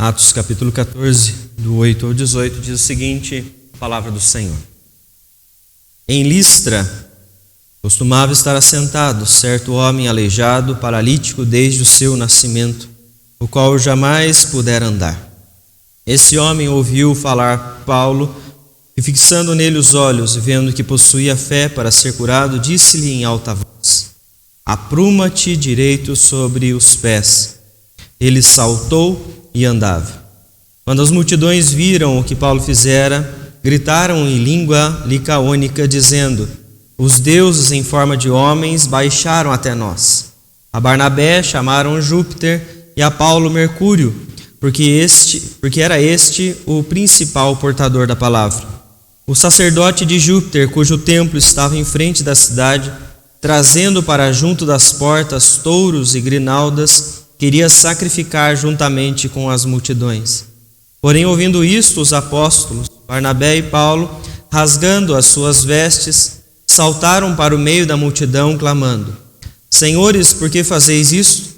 Atos capítulo 14, do 8 ao 18, diz o seguinte, a palavra do Senhor. Em Listra, costumava estar assentado certo homem aleijado, paralítico desde o seu nascimento, o qual jamais pudera andar. Esse homem ouviu falar Paulo e, fixando nele os olhos, vendo que possuía fé para ser curado, disse-lhe em alta voz: apruma-te direito sobre os pés. Ele saltou e andava. Quando as multidões viram o que Paulo fizera, gritaram em língua licaônica, dizendo: os deuses em forma de homens baixaram até nós. A Barnabé chamaram Júpiter e a Paulo Mercúrio, porque era este o principal portador da palavra. O sacerdote de Júpiter, cujo templo estava em frente da cidade, trazendo para junto das portas touros e grinaldas, queria sacrificar juntamente com as multidões. Porém, ouvindo isto, os apóstolos, Barnabé e Paulo, rasgando as suas vestes, saltaram para o meio da multidão, clamando: Senhores, por que fazeis isto?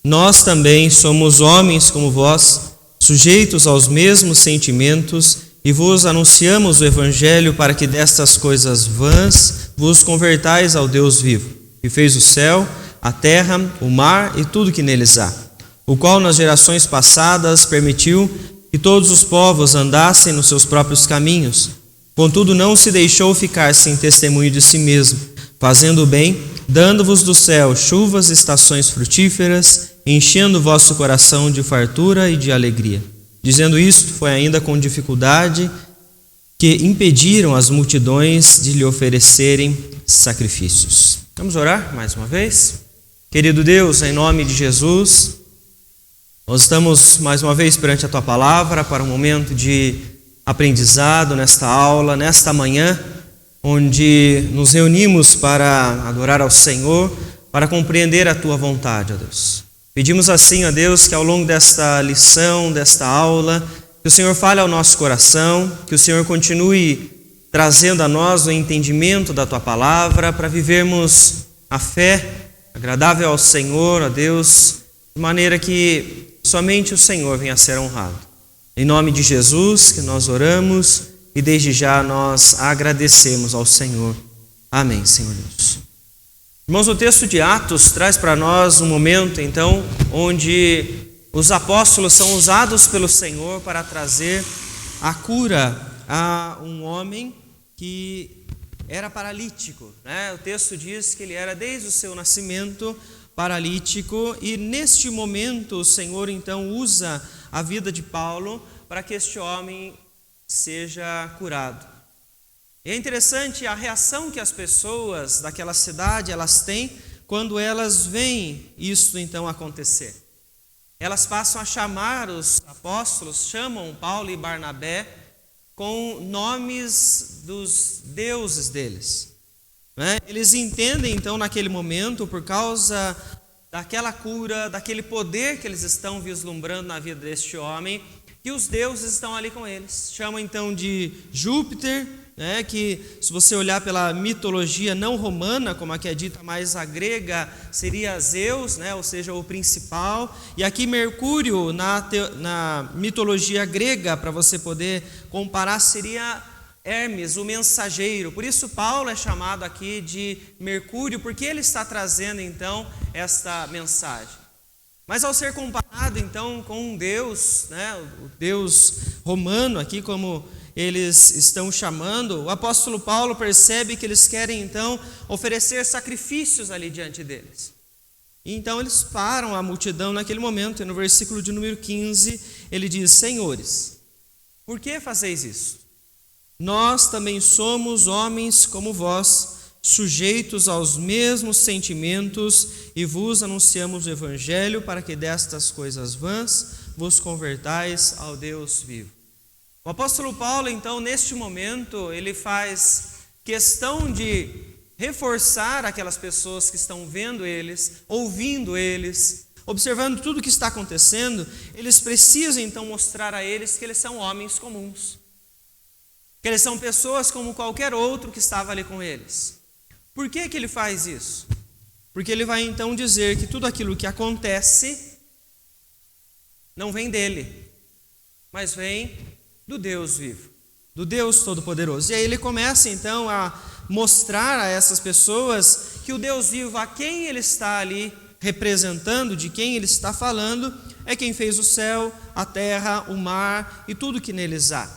Nós também somos homens como vós, sujeitos aos mesmos sentimentos, e vos anunciamos o Evangelho para que destas coisas vãs vos convertais ao Deus vivo, que fez o céu, a terra, o mar e tudo que neles há, o qual nas gerações passadas permitiu que todos os povos andassem nos seus próprios caminhos. Contudo, não se deixou ficar sem testemunho de si mesmo, fazendo o bem, dando-vos do céu chuvas e estações frutíferas, enchendo o vosso coração de fartura e de alegria. Dizendo isto, foi ainda com dificuldade que impediram as multidões de lhe oferecerem sacrifícios. Vamos orar mais uma vez? Querido Deus, em nome de Jesus, nós estamos mais uma vez perante a Tua Palavra para um momento de aprendizado nesta aula, nesta manhã, onde nos reunimos para adorar ao Senhor, para compreender a Tua vontade, ó Deus. Pedimos assim, ó Deus, que ao longo desta lição, desta aula, que o Senhor fale ao nosso coração, que o Senhor continue trazendo a nós o entendimento da Tua Palavra para vivermos a fé agradável ao Senhor, ó Deus, de maneira que somente o Senhor venha a ser honrado. Em nome de Jesus que nós oramos e desde já nós agradecemos ao Senhor. Amém, Senhor Deus. Irmãos, o texto de Atos traz para nós um momento, então, onde os apóstolos são usados pelo Senhor para trazer a cura a um homem que era paralítico, né? O texto diz que ele era desde o seu nascimento paralítico e neste momento o Senhor então usa a vida de Paulo para que este homem seja curado. E é interessante a reação que as pessoas daquela cidade elas têm quando elas veem isso então acontecer. Elas passam a chamar os apóstolos, chamam Paulo e Barnabé com nomes dos deuses deles. Eles entendem então naquele momento, por causa daquela cura, daquele poder que eles estão vislumbrando na vida deste homem, que os deuses estão ali com eles. Chamam então de Júpiter, que se você olhar pela mitologia não romana, como a que é dita mais a grega, seria Zeus, ou seja, o principal. E aqui Mercúrio, na mitologia grega, para você poder comparar, seria Hermes, o mensageiro. Por isso Paulo é chamado aqui de Mercúrio, porque ele está trazendo então esta mensagem. Mas ao ser comparado então com um Deus, o Deus romano aqui, como eles estão chamando, o apóstolo Paulo percebe que eles querem então oferecer sacrifícios ali diante deles. E então eles param a multidão naquele momento, e no versículo de número 15, ele diz: Senhores, por que fazeis isso? Nós também somos homens como vós, sujeitos aos mesmos sentimentos, e vos anunciamos o Evangelho para que destas coisas vãs vos convertais ao Deus vivo. O apóstolo Paulo, então, neste momento, ele faz questão de reforçar aquelas pessoas que estão vendo eles, ouvindo eles, observando tudo o que está acontecendo. Eles precisam, então, mostrar a eles que eles são homens comuns, que eles são pessoas como qualquer outro que estava ali com eles. Por que ele faz isso? Porque ele vai, então, dizer que tudo aquilo que acontece não vem dele, mas vem do Deus vivo, do Deus Todo-Poderoso. E aí ele começa então a mostrar a essas pessoas que o Deus vivo, a quem ele está ali representando, de quem ele está falando, é quem fez o céu, a terra, o mar e tudo que neles há.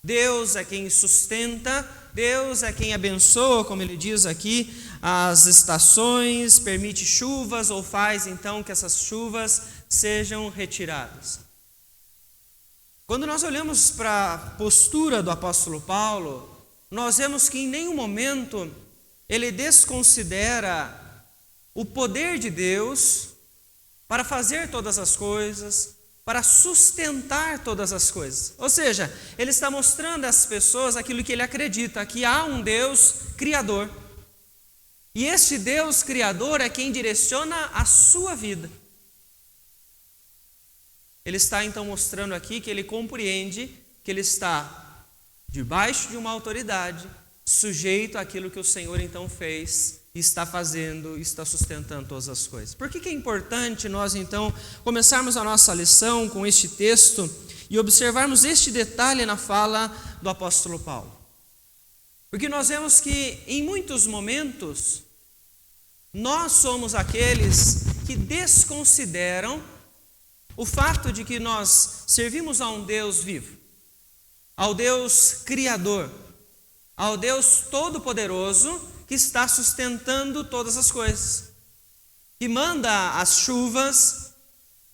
Deus é quem sustenta, Deus é quem abençoa, como ele diz aqui, as estações, permite chuvas ou faz então que essas chuvas sejam retiradas. Quando nós olhamos para a postura do apóstolo Paulo, nós vemos que em nenhum momento ele desconsidera o poder de Deus para fazer todas as coisas, para sustentar todas as coisas. Ou seja, ele está mostrando às pessoas aquilo que ele acredita, que há um Deus criador. E este Deus criador é quem direciona a sua vida. Ele está então mostrando aqui que ele compreende que ele está debaixo de uma autoridade, sujeito àquilo que o Senhor então fez, está fazendo, está sustentando todas as coisas. Por que é importante nós então começarmos a nossa lição com este texto e observarmos este detalhe na fala do apóstolo Paulo? Porque nós vemos que em muitos momentos nós somos aqueles que desconsideram o fato de que nós servimos a um Deus vivo, ao Deus Criador, ao Deus Todo-Poderoso que está sustentando todas as coisas, que manda as chuvas,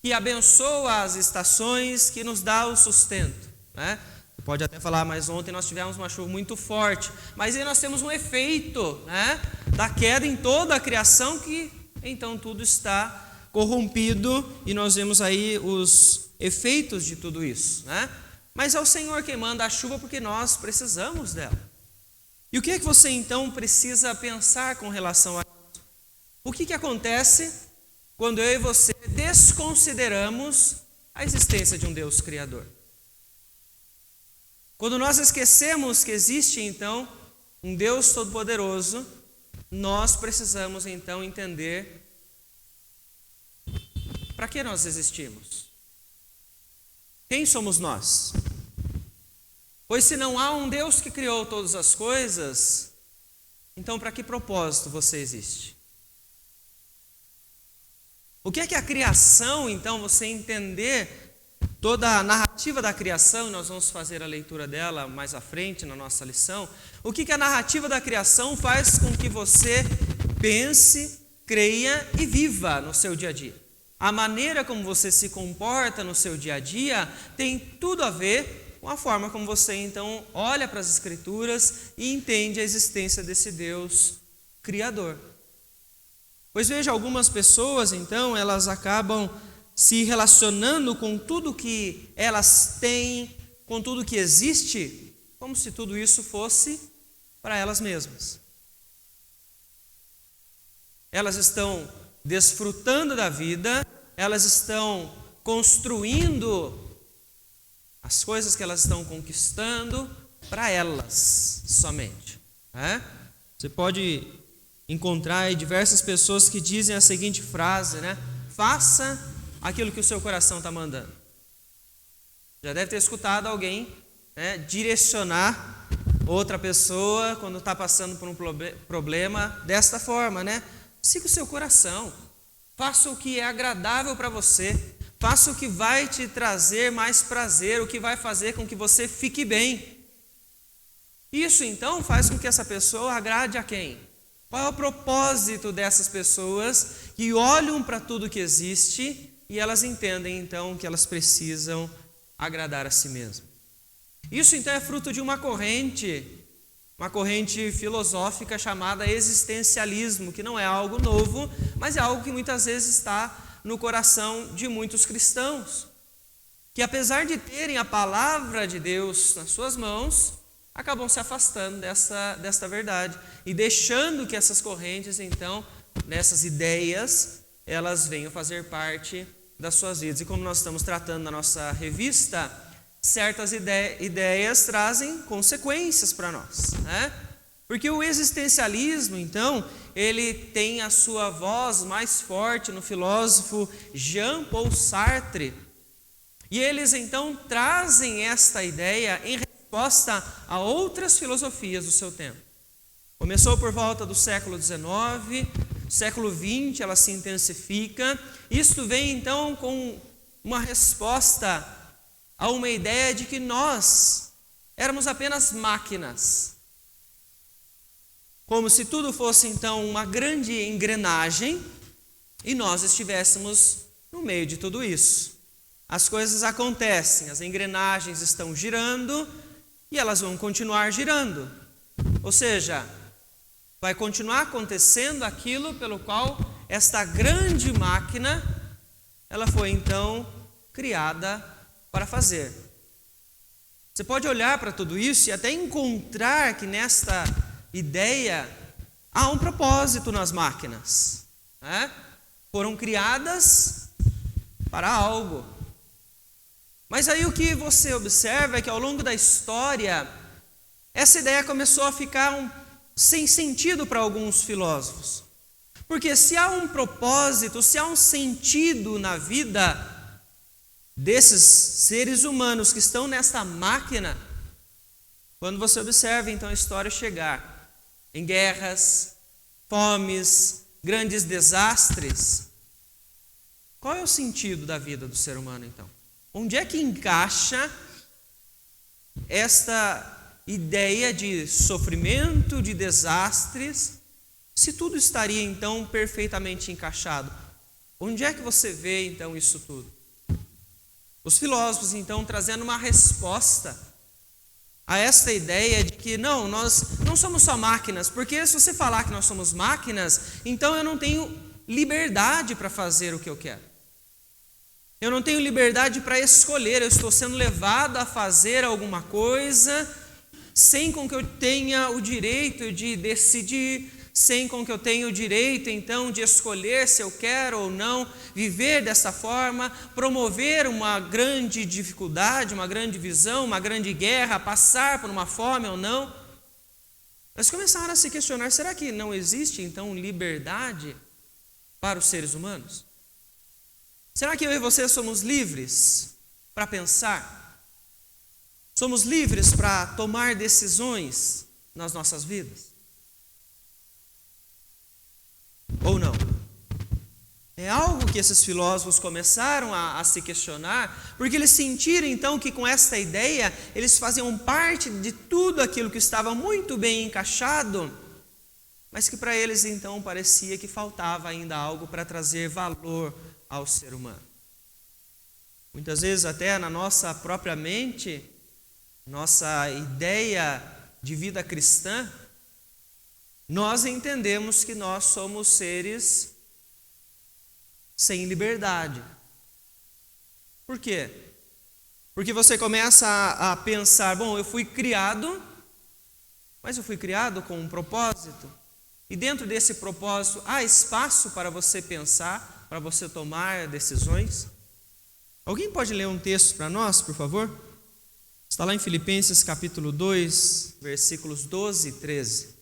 que abençoa as estações, que nos dá o sustento, né? Você pode até falar, mas ontem nós tivemos uma chuva muito forte, mas aí nós temos um efeito, né, da queda em toda a criação, que então tudo está corrompido e nós vemos aí os efeitos de tudo isso, né? Mas é o Senhor quem manda a chuva porque nós precisamos dela. E o que é que você então precisa pensar com relação a isso? O que acontece quando eu e você desconsideramos a existência de um Deus Criador? Quando nós esquecemos que existe então um Deus Todo-Poderoso, nós precisamos então entender para que nós existimos. Quem somos nós? Pois se não há um Deus que criou todas as coisas, então para que propósito você existe? O que é a criação, então, você entender toda a narrativa da criação, e nós vamos fazer a leitura dela mais à frente na nossa lição. O que a narrativa da criação faz com que você pense, creia e viva no seu dia a dia? A maneira como você se comporta no seu dia a dia tem tudo a ver com a forma como você então olha para as Escrituras e entende a existência desse Deus Criador. Pois veja, algumas pessoas então, elas acabam se relacionando com tudo que elas têm, com tudo que existe, como se tudo isso fosse para elas mesmas. Elas estão desfrutando da vida, elas estão construindo as coisas que elas estão conquistando para elas somente, né? Você pode encontrar aí diversas pessoas que dizem a seguinte frase, né? Faça aquilo que o seu coração está mandando. Já deve ter escutado alguém, né, direcionar outra pessoa quando está passando por um problema desta forma, né? Siga o seu coração, faça o que é agradável para você, faça o que vai te trazer mais prazer, o que vai fazer com que você fique bem. Isso então faz com que essa pessoa agrade a quem? Qual é o propósito dessas pessoas que olham para tudo que existe e elas entendem então que elas precisam agradar a si mesmas? Isso então é fruto de uma corrente filosófica chamada existencialismo, que não é algo novo, mas é algo que muitas vezes está no coração de muitos cristãos, que apesar de terem a palavra de Deus nas suas mãos, acabam se afastando desta verdade e deixando que essas correntes, então, nessas ideias, elas venham fazer parte das suas vidas. E como nós estamos tratando na nossa revista, certas ideias trazem consequências para nós, né? Porque o existencialismo, então, ele tem a sua voz mais forte no filósofo Jean-Paul Sartre. E eles então trazem esta ideia em resposta a outras filosofias do seu tempo. Começou por volta do século XIX, século XX ela se intensifica. Isto vem então com uma resposta a uma ideia de que nós éramos apenas máquinas. Como se tudo fosse então uma grande engrenagem e nós estivéssemos no meio de tudo isso. As coisas acontecem, as engrenagens estão girando e elas vão continuar girando. Ou seja, vai continuar acontecendo aquilo pelo qual esta grande máquina, ela foi então criada para fazer. Você pode olhar para tudo isso e até encontrar que nesta ideia há um propósito nas máquinas, né? Foram criadas para algo. Mas aí o que você observa é que ao longo da história, essa ideia começou a ficar sem sentido para alguns filósofos. Porque se há um propósito, se há um sentido na vida desses seres humanos que estão nesta máquina, quando você observa então a história chegar em guerras, fomes, grandes desastres, qual é o sentido da vida do ser humano então? Onde é que encaixa esta ideia de sofrimento, de desastres, se tudo estaria então perfeitamente encaixado? Onde é que você vê então isso tudo? Os filósofos então trazendo uma resposta a esta ideia de que não, nós não somos só máquinas, porque se você falar que nós somos máquinas, então eu não tenho liberdade para fazer o que eu quero. Eu não tenho liberdade para escolher, eu estou sendo levado a fazer alguma coisa sem com que eu tenha o direito de decidir, sem com que eu tenha o direito então de escolher se eu quero ou não viver dessa forma, promover uma grande dificuldade, uma grande visão, uma grande guerra, passar por uma fome ou não. Eles começaram a se questionar, será que não existe então liberdade para os seres humanos? Será que eu e você somos livres para pensar? Somos livres para tomar decisões nas nossas vidas? Ou não? É algo que esses filósofos começaram a se questionar, porque eles sentiram então que com esta ideia, eles faziam parte de tudo aquilo que estava muito bem encaixado, mas que para eles então parecia que faltava ainda algo para trazer valor ao ser humano. Muitas vezes até na nossa própria mente, nossa ideia de vida cristã, nós entendemos que nós somos seres sem liberdade. Por quê? Porque você começa a pensar, bom, eu fui criado, mas eu fui criado com um propósito. E dentro desse propósito, há espaço para você pensar, para você tomar decisões? Alguém pode ler um texto para nós, por favor? Está lá em Filipenses capítulo 2, versículos 12 e 13.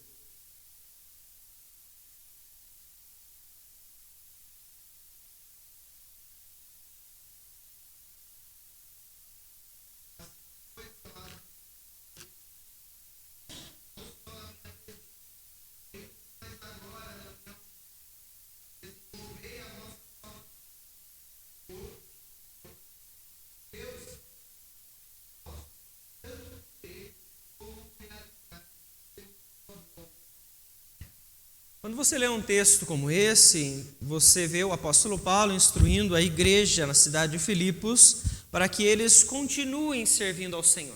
Quando você lê um texto como esse, você vê o apóstolo Paulo instruindo a igreja na cidade de Filipos para que eles continuem servindo ao Senhor,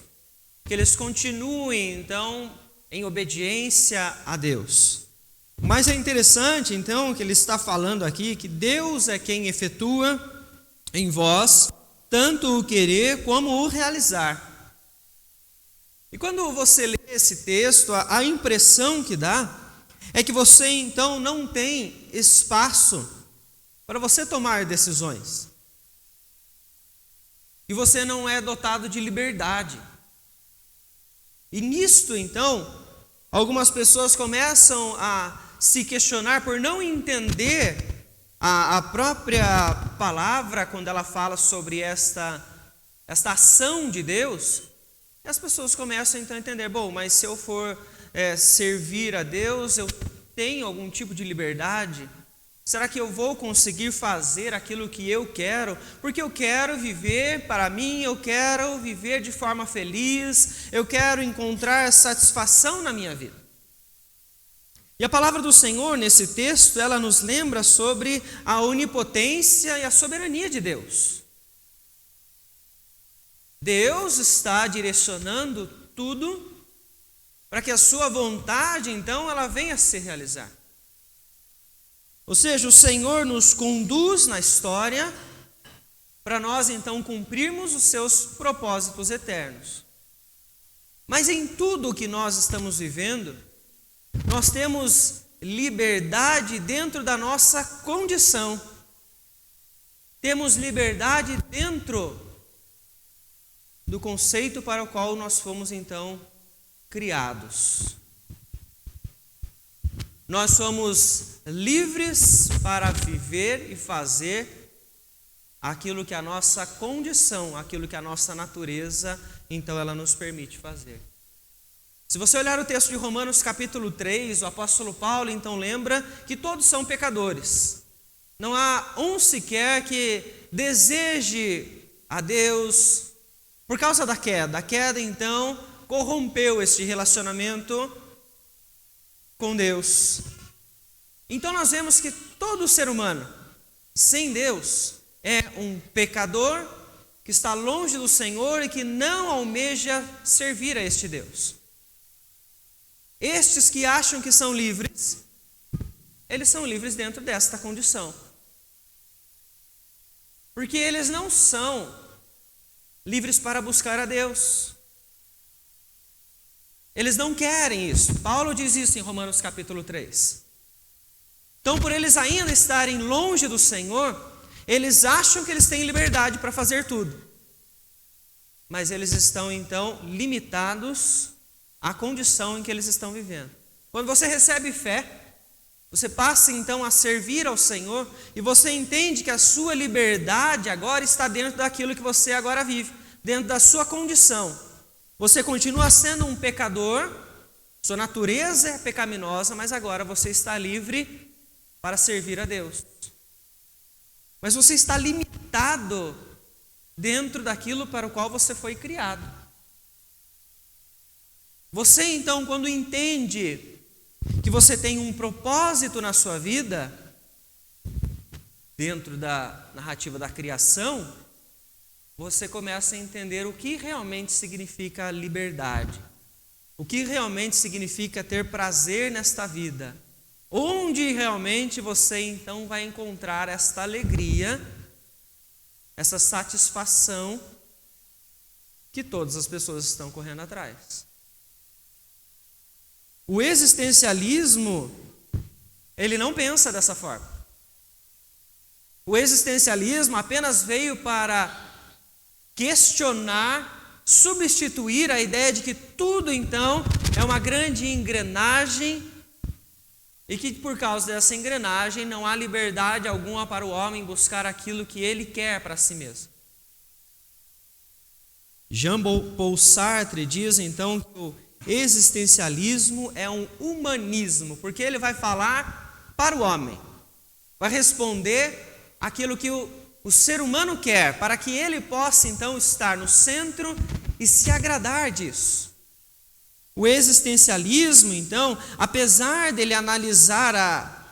que eles continuem, então, em obediência a Deus. Mas é interessante, então, que ele está falando aqui que Deus é quem efetua em vós tanto o querer como o realizar. E quando você lê esse texto, a impressão que dá é que você então não tem espaço para você tomar decisões. E você não é dotado de liberdade. E nisto então, algumas pessoas começam a se questionar por não entender a própria palavra quando ela fala sobre esta esta ação de Deus, e as pessoas começam então a entender, bom, mas se eu for servir a Deus, eu tenho algum tipo de liberdade? Será que eu vou conseguir fazer aquilo que eu quero? Porque eu quero viver para mim, eu quero viver de forma feliz, eu quero encontrar satisfação na minha vida. E a palavra do Senhor, nesse texto, ela nos lembra sobre a onipotência e a soberania de Deus. Deus está direcionando tudo para que a sua vontade, então, ela venha a se realizar. Ou seja, o Senhor nos conduz na história para nós, então, cumprirmos os seus propósitos eternos. Mas em tudo o que nós estamos vivendo, nós temos liberdade dentro da nossa condição. Temos liberdade dentro do conceito para o qual nós fomos, então, criados. Nós somos livres para viver e fazer aquilo que a nossa condição, aquilo que a nossa natureza, então ela nos permite fazer. Se você olhar o texto de Romanos capítulo 3, o apóstolo Paulo então lembra que todos são pecadores. Não há um sequer que deseje a Deus por causa da queda. A queda então corrompeu este relacionamento com Deus. Então nós vemos que todo ser humano sem Deus é um pecador que está longe do Senhor e que não almeja servir a este Deus. Estes que acham que são livres, eles são livres dentro desta condição. Porque eles não são livres para buscar a Deus. Eles não querem isso. Paulo diz isso em Romanos capítulo 3. Então, por eles ainda estarem longe do Senhor, eles acham que eles têm liberdade para fazer tudo. Mas eles estão, então, limitados à condição em que eles estão vivendo. Quando você recebe fé, você passa, então, a servir ao Senhor e você entende que a sua liberdade agora está dentro daquilo que você agora vive, dentro da sua condição. Você continua sendo um pecador, sua natureza é pecaminosa, mas agora você está livre para servir a Deus. Mas você está limitado dentro daquilo para o qual você foi criado. Você então, quando entende que você tem um propósito na sua vida, dentro da narrativa da criação, você começa a entender o que realmente significa liberdade, o que realmente significa ter prazer nesta vida, onde realmente você então vai encontrar esta alegria, essa satisfação que todas as pessoas estão correndo atrás. O existencialismo, ele não pensa dessa forma. O existencialismo apenas veio para questionar, substituir a ideia de que tudo então é uma grande engrenagem e que por causa dessa engrenagem não há liberdade alguma para o homem buscar aquilo que ele quer para si mesmo. Jean-Paul Sartre diz então que o existencialismo é um humanismo, porque ele vai falar para o homem, vai responder aquilo que o ser humano quer, para que ele possa então estar no centro e se agradar disso. O existencialismo, então, apesar dele analisar